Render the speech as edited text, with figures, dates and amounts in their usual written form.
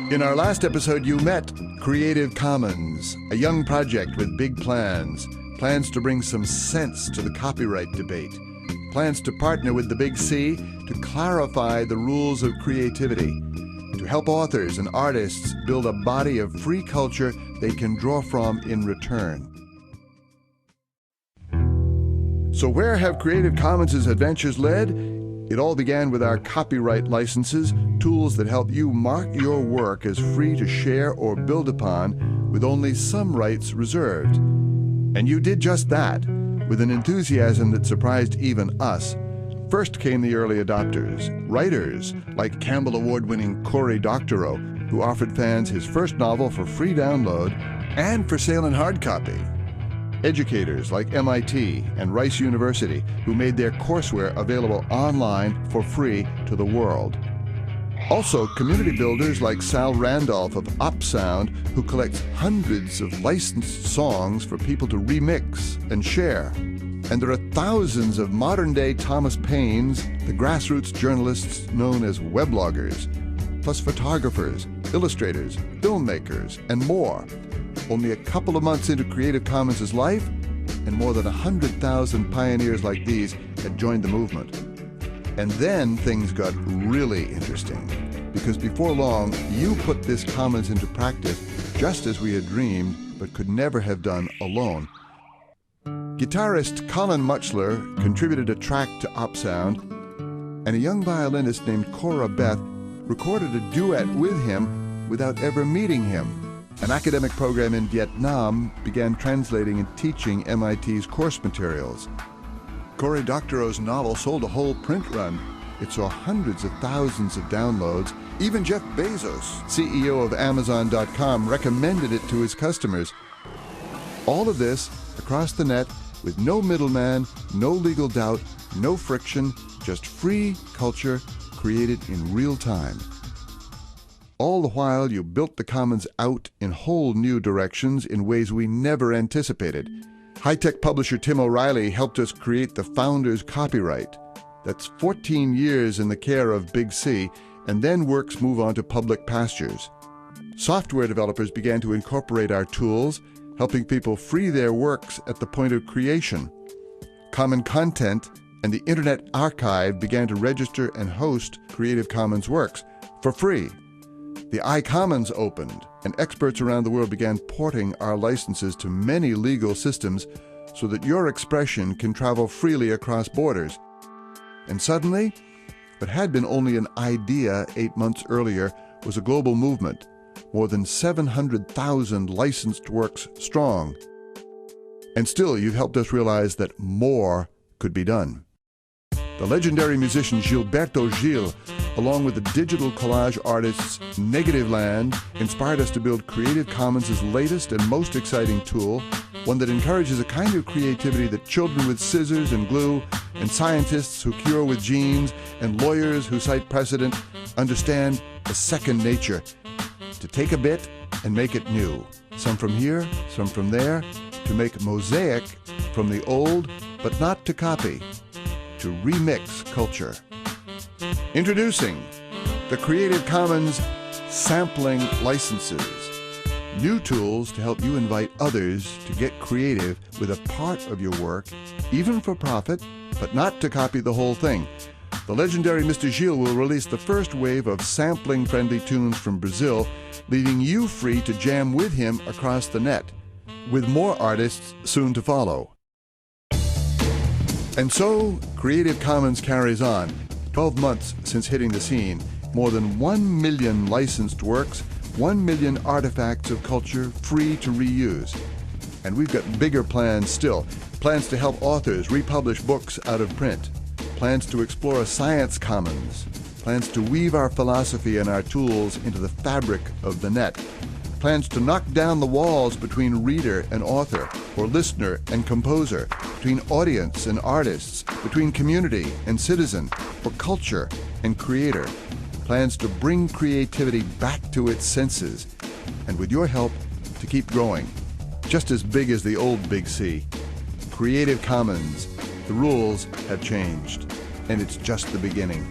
In our last episode, you met Creative Commons, a young project with big plans. Plans to bring some sense to the copyright debate. Plans to partner with the Big C to clarify the rules of creativity. To help authors and artists build a body of free culture they can draw from in return. So where have Creative Commons' adventures led? It all began with our copyright licenses, tools that help you mark your work as free to share or build upon with only some rights reserved. And you did just that, with an enthusiasm that surprised even us. First came the early adopters, writers like Campbell Award-winning Cory Doctorow, who offered fans his first novel for free download and for sale in hard copy. Educators like MIT and Rice University, who made their courseware available online for free to the world. Also, community builders like Sal Randolph of OpSound, who collects hundreds of licensed songs for people to remix and share. And there are thousands of modern-day Thomas Paines, the grassroots journalists known as webloggers, plus photographers, illustrators, filmmakers, and more. Only a couple of months into Creative Commons' life, and more than 100,000 pioneers like these had joined the movement. And then things got really interesting, because before long, you put this commons into practice just as we had dreamed, but could never have done alone. Guitarist Colin Mutchler contributed a track to OpSound, and a young violinist named Cora Beth recorded a duet with him without ever meeting him. An academic program in Vietnam began translating and teaching MIT's course materials. Cory Doctorow's novel sold a whole print run. It saw hundreds of thousands of downloads. Even Jeff Bezos, CEO of Amazon.com, recommended it to his customers. All of this across the net with no middleman, no legal doubt, no friction, just free culture created in real time. All the while, you built the commons out in whole new directions in ways we never anticipated. High-tech publisher Tim O'Reilly helped us create the founder's copyright. That's 14 years in the care of Big C, and then works move on to public pastures. Software developers began to incorporate our tools, helping people free their works at the point of creation. Common Content and the Internet Archive began to register and host Creative Commons works for free. The iCommons opened, and experts around the world began porting our licenses to many legal systems so that your expression can travel freely across borders. And suddenly, what had been only an idea 8 months earlier was a global movement, more than 700,000 licensed works strong. And still, you've helped us realize that more could be done. The legendary musician Gilberto Gil, along with the digital collage artists Negativland, inspired us to build Creative Commons' latest and most exciting tool, one that encourages a kind of creativity that children with scissors and glue, and scientists who cure with genes, and lawyers who cite precedent understand as second nature. To take a bit and make it new, some from here, some from there, to make mosaic from the old, but not to copy, to remix culture. Introducing the Creative Commons sampling licenses. New tools to help you invite others to get creative with a part of your work, even for profit, but not to copy the whole thing. The legendary Mr. Gil will release the first wave of sampling-friendly tunes from Brazil, leaving you free to jam with him across the net, with more artists soon to follow. And so, Creative Commons carries on. 12 months since hitting the scene, more than 1 million licensed works, 1 million artifacts of culture free to reuse. And we've got bigger plans still. Plans to help authors republish books out of print. Plans to explore a science commons. Plans to weave our philosophy and our tools into the fabric of the net. Plans to knock down the walls between reader and author, or listener and composer, between audience and artists, between community and citizen, for culture and creator. Plans to bring creativity back to its senses, and with your help, to keep growing, just as big as the old Big C. Creative Commons. The rules have changed, and it's just the beginning.